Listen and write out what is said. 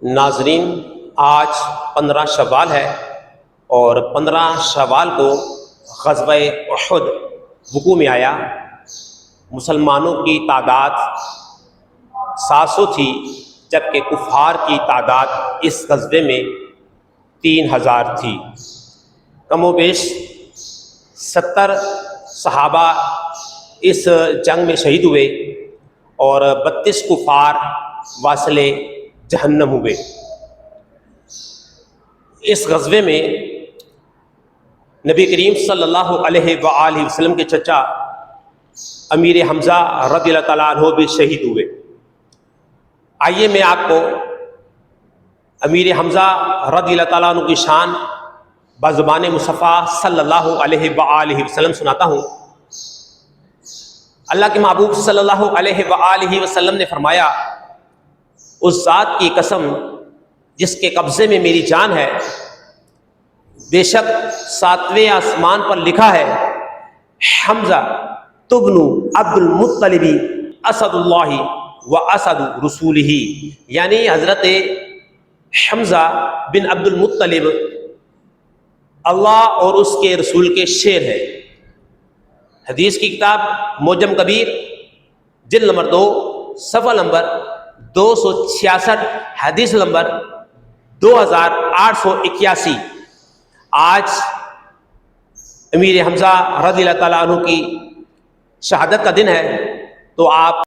ناظرین، آج 15 شوال ہے اور 15 شوال کو غزوہ احد وقوع میں آیا۔ مسلمانوں کی تعداد 700 تھی، جبکہ کفار کی تعداد اس غزوے میں 3000 تھی۔ کم و بیش 70 صحابہ اس جنگ میں شہید ہوئے اور 32 کفار واصل جہنم ہوئے۔ اس غزوے میں نبی کریم صلی اللہ علیہ وآلہ وسلم کے چچا امیر حمزہ رضی اللہ تعالیٰ عنہ بھی شہید ہوئے۔ آئیے میں آپ کو امیر حمزہ رضی اللہ تعالیٰ عنہ کی شان بزبان مصطفیٰ صلی اللہ علیہ وآلہ وسلم سناتا ہوں۔ اللہ کے محبوب صلی اللہ علیہ وآلہ وسلم نے فرمایا، اس ذات کی قسم جس کے قبضے میں میری جان ہے، بے شک 7ویں آسمان پر لکھا ہے، حمزہ تبن عبد المطلب اسد اللہ و اسد رسولہ، یعنی حضرت حمزہ بن عبد المطلب اللہ اور اس کے رسول کے شیر ہے۔ حدیث کی کتاب معجم کبیر جلد نمبر 2 صفحہ نمبر 266، حدیث نمبر 2881۔ آج امیر حمزہ رضی اللہ تعالیٰ عنہ کی شہادت کا دن ہے، تو آپ